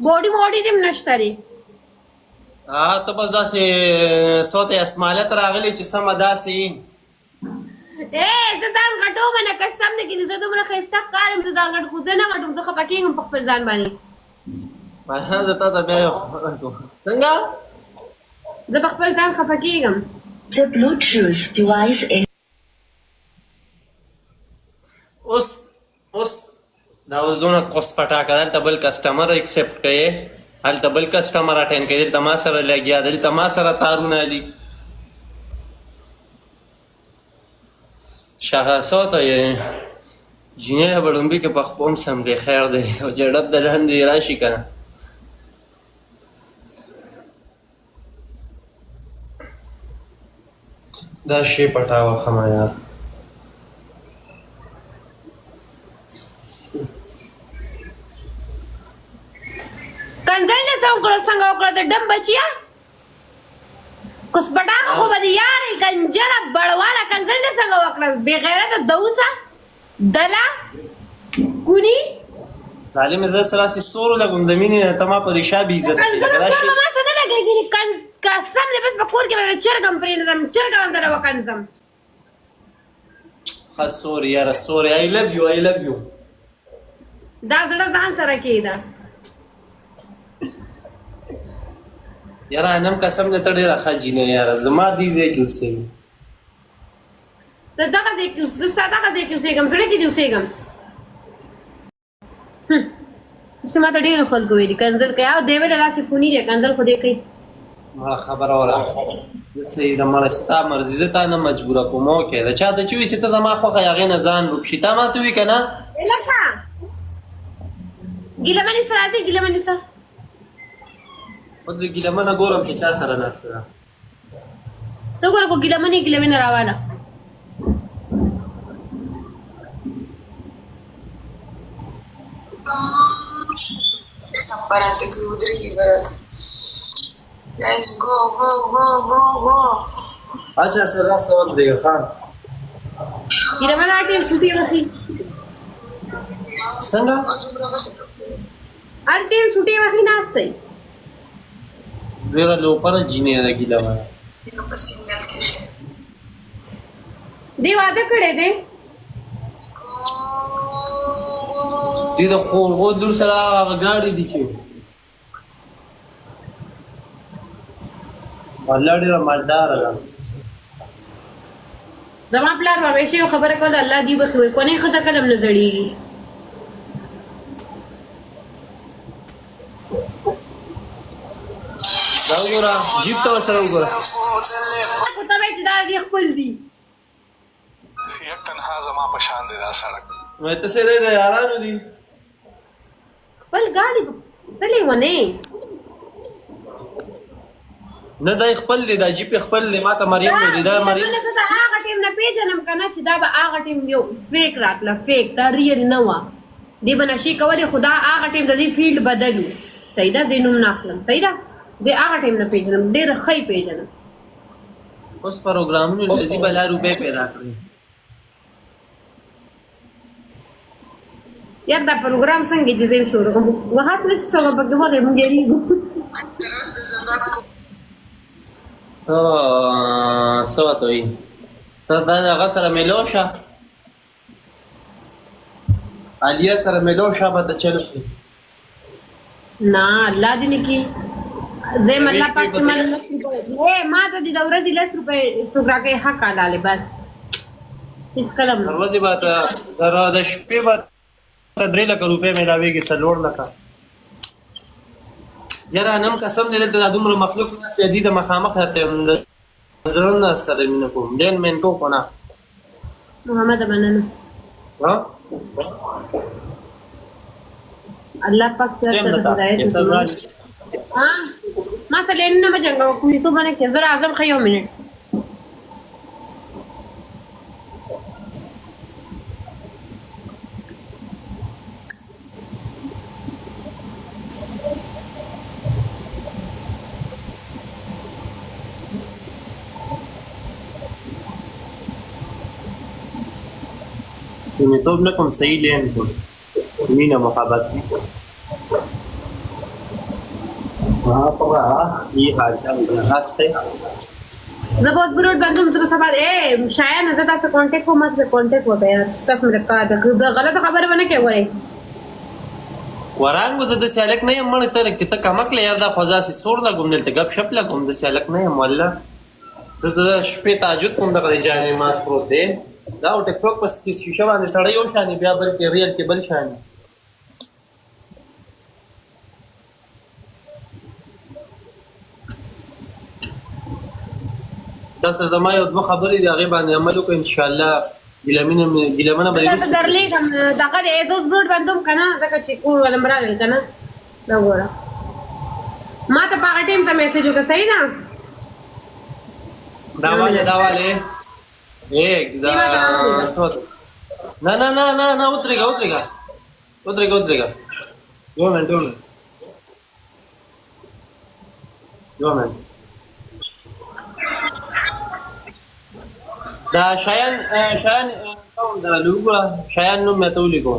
بوډي ووډي دې نشته دی. ته بس داسې صوت اسمالت راغلی چې سمه داسې زه ځان غټوم نه قسم نه کېږي زه دومره ښایسته ښکارم زه دا غټ خو زه نه غټوم زه خفه کېږم په خپل ځان باندې. زه تا ته بیا یو خبره کوم څنګه زه په خپل ځان خفه کېږم. The Bluetooth device is اوس دا اوس دونه کوس پټاکه دلته بل کسټمر اکسپټ کوي هلته بل کسټمر اټین کوي دلته ما سره لګیا دلته ما سره تارونه دي شاه صوت یې جینې بړومبي کې په خپل سم دی خیر دی او جړب د لاندې راشي کنه دا شی پټاوه خما یار کنځل نه څنګه وکړه د ډم بچیا کوس پټاکه خو به دې یارې کنجره بړواله کنځل نه څنګه وکړه بې غیرته دوسه دله کونی تعلیم زه سره سي سورو لګوم د مینې ته ما په ریشا بې عزت کړې دا شی ما څه نه لګېږي قسم دې بس په کور کې به چرګم پرېږدم چرګه هم دله وکنځم ښه سوري یاره سوري آی لو یو آی لو یو دا زړه ځان سره کېده یاره انم قسم دې ته ډېره ښه جینۍ یاره زما دې ځای کې اوسېږي زه دغه ځای کې زه ستا دغه ځای کې اوسېږم زړه کې دې اوسېږم اوس ما ته ډېرو خلکو ویلي کنځل کوي او دی ویله داسې خوني دی کنځل خو دی کوي ما خبره وره صحیح ده مړه ستا مرضي زه تا نه مجبوره کوم اوکې د چا ته چې وي چې ته زما خوښه یې هغې نه ځان روک شي تا ما ته وي که نه لکه ګیله منې سره راځي ګیله منې سره خو د ګیله منه ګورم چې چا سره ناسته ده ته ګوره کو ګیله منې راواله Apparente che udriva. Let's go. اچھا سر راست ودرېږه ښه ګیله منه هر ټیم سوټي وخي څنګه هر ټیم سوټي وخي ناست دی ډېره لوپره جینۍ ده ګیله منه دی واده کړی دی دې د خورغو لور سره هغه ګاډي دي چې الله ډېره مالداره ده زما پلار به همیشه یو خبره کوله الله دې بخي وایي کونې ښځه کله هم نه زړېږي دا وګوره جیب ته ورسره وګوره خو ته وایې چې دا دې خپل دي یک تنها زما په شان دی دا سړک وایي ته څه دی د یارانو دي خپل ګاډي تلې ونې نه دا خپل دی دا جیپ خپل دی ما ته مریم ویلي دا مریم زه د هغه ټیم نه پېژنم که نه چې دا به هغه ټیم یو فیک راتله فیک دا ریل نه وه دې به نشي کولی خو دا هغه ټیم د دې فیلډ بدل و صحیح ده دې نوم نه اخلم صحیح ده دې هغه ټیم نه پېژنم ډېره ښه یې پېژنم اوس پروګرامونو لذي بلا روپۍ پیدا کړي یار دا پروګرام څنګه چې زه یې شروع کړم وهڅه نه چې څنګه پکې وغې موږ یېرېږو ته څه ورته وایي ته دا د هغه سره میلو شه عالیه سره میلو شه به ته چل کړي نه الله دې نه کړي زه یم الله پاک ته ما 10 روپۍ ما ته دې د ورځې 10 روپۍ څوک راکوي حق حلاله بس هېڅ کله هم د ورځې به ته د شپې به ته 3 لکه روپۍ میلاوېږي 4 لکه یاره نم قسم دې دلته دا دومره مخلوق ناست دی د مخامخ راته یم د زړه نه سره مینه کوم ډېر مین کو که نه محمد مننه الله پاک سره هدایت ما سره نه ما جنګ کوم ته باندې کې زرا اعظم خيو منټ मैं तो अपना कम सही लेन को मीना मोहब्बत हाँ पका ये हाल है जब बहुत बुरुट बन तुम मुझको सब ए शायद नजर आता कांटेक्ट को मत कांटेक्ट होता है यार तस में रखा था गलत खबर बना क्या हुआ है ورانګو زه د سیالک نه یم مړ ته کته کمک له یار دا خدا سي سور لا ګم دلته غب شپ لا ګم د سیالک نه یم والله زه د شپې تهجد کوم دغه جانې ماس پروت دی دا او ټیک ټاک پس کې شیشه باندې سړی یو شانی بیا بل کې ریل کې بل شانی دا څه زما یو دوه خبرې دی هغه باندې عمل وکړو ان شاء الله ګلمنه به زه درلېږم دغه د دوست بروډ باندې کنه ځکه چې کور ولا مرال کنه دا ګوره ما ته په هغه ټیم ته میسج وکړ صحیح ده داواله ایک دا سوت نه اترېګا دو منټ دا شایان دا لوګه شایان نوم مې ته ولیکو